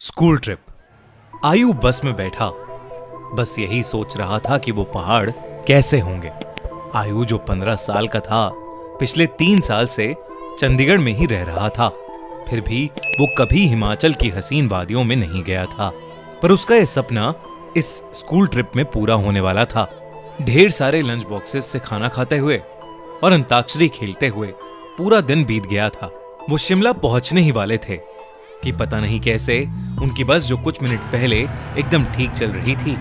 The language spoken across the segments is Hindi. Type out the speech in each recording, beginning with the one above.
School trip. आयु बस में बैठा बस यही सोच रहा था कि वो पहाड़ कैसे होंगे। आयु जो 15 साल का था, पिछले 3 साल से चंडीगढ़ में ही रह रहा था। फिर भी वो कभी हिमाचल की हसीन वादियों में नहीं गया था। पर उसका यह सपना इस स्कूल ट्रिप में पूरा होने वाला था। ढेर सारे लंच बॉक्सेस से खाना खाते हुए और अंताक्षरी खेलते हुए पूरा दिन बीत गया था। वो शिमला पहुंचने ही वाले थे कि पता नहीं कैसे उनकी बस जो कुछ मिनट पहले एकदम ठीक चल रही थी,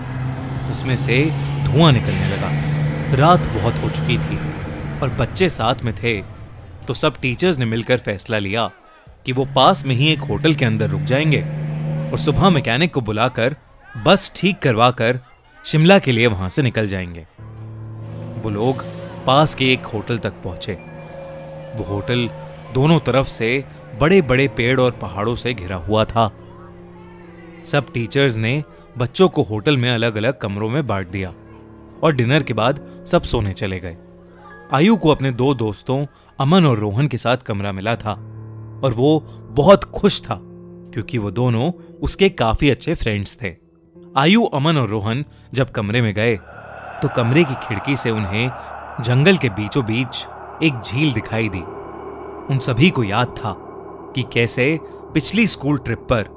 उसमें से धुआं निकलने लगा। रात बहुत हो चुकी थी और बच्चे साथ में थे, तो सब टीचर्स ने मिलकर फैसला लिया कि वो पास में ही एक होटल के अंदर रुक जाएंगे और सुबह मैकेनिक को बुलाकर बस ठीक करवा कर शिमला के लिए वहां से निकल जाएंगे। वो लोग पास के एक होटल तक पहुंचे। वो होटल दोनों तरफ से बड़े बड़े पेड़ और पहाड़ों से घिरा हुआ था। सब टीचर्स ने बच्चों को होटल में अलग अलग कमरों में बांट दिया और डिनर के बाद सब सोने चले गए। आयु को अपने 2 दोस्तों अमन और रोहन के साथ कमरा मिला था और वो बहुत खुश था क्योंकि वो दोनों उसके काफी अच्छे फ्रेंड्स थे। आयु, अमन और रोहन जब कमरे में गए तो कमरे की खिड़की से उन्हें जंगल के बीचों बीच एक झील दिखाई दी। उन सभी को याद था कि कैसे पिछली स्कूल ट्रिप पर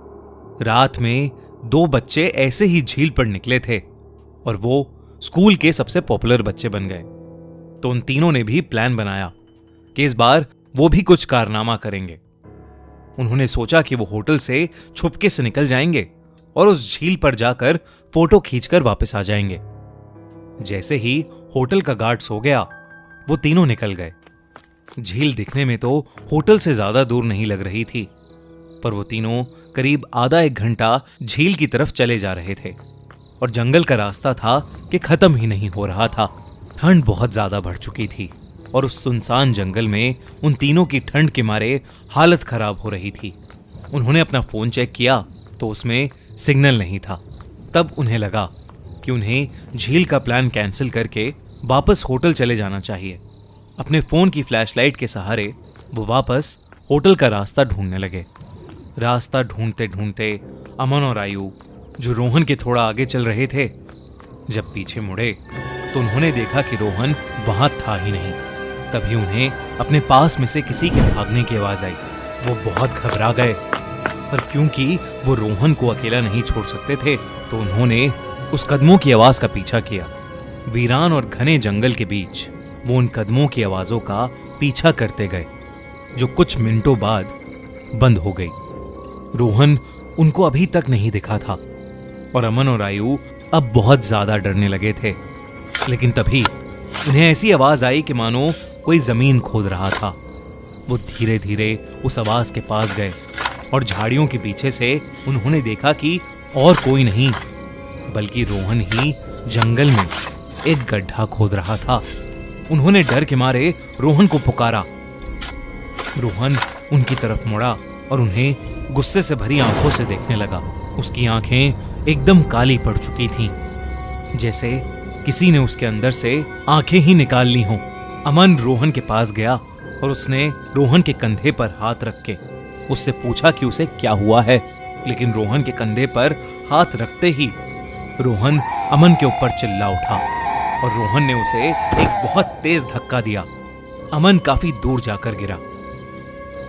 रात में 2 बच्चे ऐसे ही झील पर निकले थे और वो स्कूल के सबसे पॉपुलर बच्चे बन गए। तो उन तीनों ने भी प्लान बनाया कि इस बार वो भी कुछ कारनामा करेंगे। उन्होंने सोचा कि वो होटल से छुपके से निकल जाएंगे और उस झील पर जाकर फोटो खींचकर वापस आ जाएंगे। जैसे ही होटल का गार्ड सो गया, वो तीनों निकल गए। झील दिखने में तो होटल से ज्यादा दूर नहीं लग रही थी, पर वो तीनों करीब आधा 1 घंटा झील की तरफ चले जा रहे थे और जंगल का रास्ता था कि खत्म ही नहीं हो रहा था। ठंड बहुत ज्यादा बढ़ चुकी थी और उस सुनसान जंगल में उन तीनों की ठंड के मारे हालत खराब हो रही थी। उन्होंने अपना फोन चेक किया तो उसमें सिग्नल नहीं था। तब उन्हें लगा कि उन्हें झील का प्लान कैंसिल करके वापस होटल चले जाना चाहिए। अपने फोन की फ्लैशलाइट के सहारे वो वापस होटल का रास्ता ढूंढने लगे। रास्ता ढूंढते ढूंढते अमन और आयु, जो रोहन के थोड़ा आगे चल रहे थे, जब पीछे मुड़े तो उन्होंने देखा कि रोहन वहां था ही नहीं। तभी उन्हें अपने पास में से किसी के भागने की आवाज आई। वो बहुत घबरा गए, पर क्योंकि वो रोहन को अकेला नहीं छोड़ सकते थे, तो उन्होंने उस कदमों की आवाज का पीछा किया। वीरान और घने जंगल के बीच वो उन कदमों की आवाजों का पीछा करते गए, जो कुछ मिनटों बाद बंद हो गई। रोहन उनको अभी तक नहीं दिखा था और अमन और आयु अब बहुत ज्यादा डरने लगे थे। लेकिन तभी उन्हें ऐसी आवाज आई कि मानो कोई जमीन खोद रहा था। वो धीरे धीरे उस आवाज के पास गए और झाड़ियों के पीछे से उन्होंने देखा कि और कोई नहीं बल्कि रोहन ही जंगल में एक गड्ढा खोद रहा था। उन्होंने डर के मारे रोहन को पुकारा। रोहन उनकी तरफ मुड़ा और उन्हें गुस्से से भरी आंखों से देखने लगा। उसकी आंखें एकदम काली पड़ चुकी थीं, जैसे किसी ने उसके अंदर से आंखें ही निकाल ली हों। अमन रोहन के पास गया और उसने रोहन के कंधे पर हाथ रख के उससे पूछा कि उसे क्या हुआ है। लेकिन रोहन के कंधे पर हाथ रखते ही रोहन अमन के ऊपर चिल्ला उठा और रोहन ने उसे एक बहुत तेज धक्का दिया। अमन काफी दूर जाकर गिरा।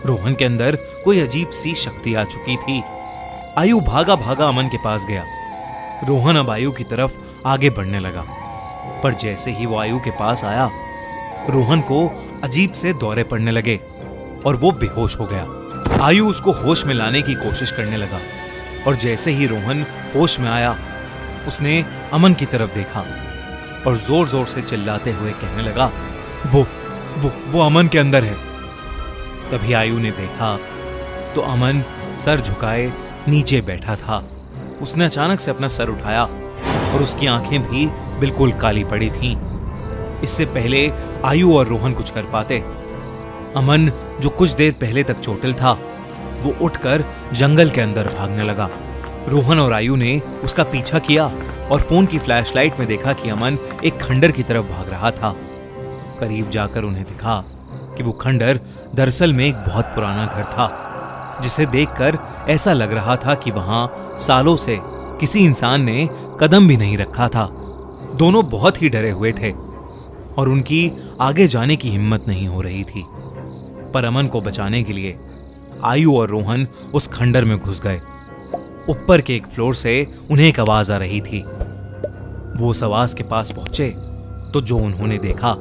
रोहन के अंदर कोई अजीब सी शक्ति आ चुकी थी। आयु भागा भागा अमन के पास गया। रोहन अब आयु की तरफ आगे बढ़ने लगा, पर जैसे ही वो आयु के पास आया, रोहन को अजीब से दौरे पड़ने लगे और वो बेहोश हो गया। आयु उसको होश में लाने की कोशिश करने लगा और जैसे ही रोहन होश में आया, उसने अमन की तरफ देखा और जोर जोर से चिल्लाते हुए कहने लगा, वो अमन के अंदर है। तभी आयु ने देखा तो अमन सर झुकाए नीचे बैठा था। उसने अचानक से अपना सर उठाया और उसकी आंखें भी बिल्कुल काली पड़ी थीं। इससे पहले आयु और रोहन कुछ कर पाते, अमन, जो कुछ देर पहले तक चोटिल था, वो उठकर जंगल के अंदर भागने लगा। रोहन और आयु ने उसका पीछा किया और फोन की फ्लैशलाइट में देखा कि अमन एक खंडर की तरफ भाग रहा था। करीब जाकर उन्हें दिखा कि वो खंडर दरअसल में एक बहुत पुराना घर था, जिसे देखकर ऐसा लग रहा था कि वहां सालों से किसी इंसान ने कदम भी नहीं रखा था। दोनों बहुत ही डरे हुए थे और उनकी आगे जाने की हिम्मत नहीं हो रही थी। पर अमन को बचाने के लिए आयु और रोहन उस खंडर में घुस गए। ऊपर के एक फ्लोर से उन्हें एक आवाज आ रही थी। वो उस आवाज के पास पहुंचे तो जो उन्होंने देखा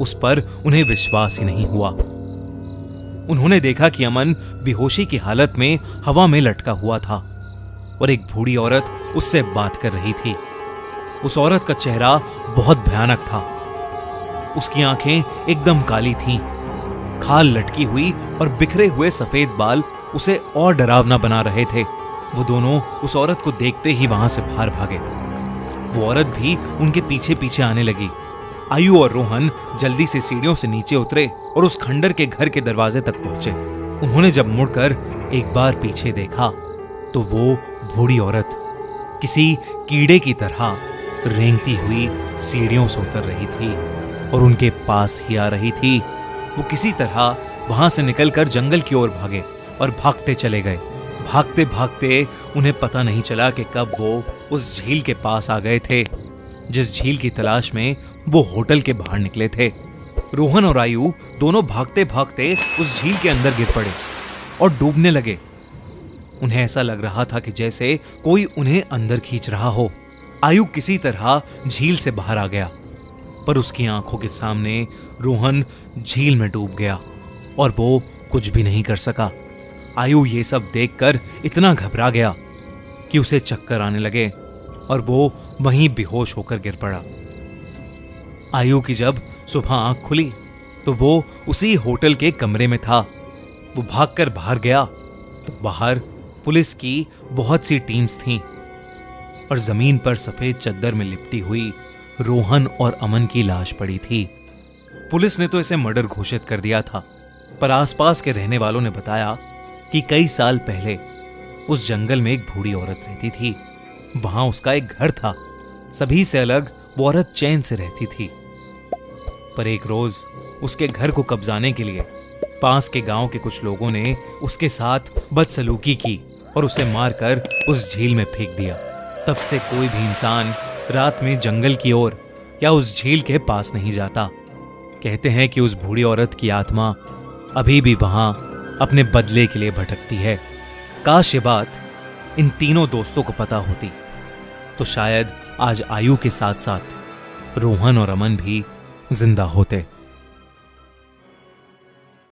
उस पर उन्हें विश्वास ही नहीं हुआ। उन्होंने देखा कि अमन बेहोशी की हालत में हवा में लटका हुआ था और एक बूढ़ी औरत उससे बात कर रही थी। उस औरत का चेहरा बहुत भयानक था। उसकी आंखें एकदम काली थीं। खाल लटकी हुई और बिखरे हुए सफेद बाल उसे और डरावना बना रहे थे। वो दोनों उस औरत को देखते ही वहां से बाहर भागे। वो औरत भी उनके पीछे पीछे आने लगी। आयु और रोहन जल्दी से सीढ़ियों से नीचे उतरे और उस खंडर के घर के दरवाजे तक पहुंचे। उन्होंने जब मुड़कर एक बार पीछे देखा तो वो बूढ़ी औरत किसी कीड़े की तरह रेंगती हुई सीढ़ियों से उतर रही थी और उनके पास ही आ रही थी। वो किसी तरह वहां से निकलकर जंगल की ओर भागे और भागते चले गए। भागते भागते उन्हें पता नहीं चला कि कब वो उस झील के पास आ गए थे, जिस झील की तलाश में वो होटल के बाहर निकले थे। रोहन और आयु दोनों भागते भागते उस झील के अंदर गिर पड़े और डूबने लगे। उन्हें ऐसा लग रहा था कि जैसे कोई उन्हें अंदर खींच रहा हो। आयु किसी तरह झील से बाहर आ गया, पर उसकी आंखों के सामने रोहन झील में डूब गया और वो कुछ भी नहीं कर सका। आयु ये सब देखकर इतना घबरा गया कि उसे चक्कर आने लगे और वो वहीं बेहोश होकर गिर पड़ा। आयु की जब सुबह आंख खुली तो वो उसी होटल के कमरे में था। वो भागकर बाहर गया तो बाहर पुलिस की बहुत सी टीम्स थीं और जमीन पर सफेद चद्दर में लिपटी हुई रोहन और अमन की लाश पड़ी थी। पुलिस ने तो इसे मर्डर घोषित कर दिया था, पर आसपास के रहने वालों ने बताया कि कई साल पहले उस जंगल में एक बूढ़ी औरत रहती थी। वहां उसका एक घर था। सभी से अलग वो औरत चैन से रहती थी। पर एक रोज उसके घर को कब्जाने के लिए पास के गांव के कुछ लोगों ने उसके साथ बदसलूकी की और उसे मारकर उस झील में फेंक दिया। तब से कोई भी इंसान रात में जंगल की ओर या उस झील के पास नहीं जाता। कहते हैं कि उस बूढ़ी औरत की आत्मा अभी भी वहां अपने बदले के लिए भटकती है। काश ये बात इन तीनों दोस्तों को पता होती तो शायद आज आयु के साथ साथ रोहन और अमन भी जिंदा होते।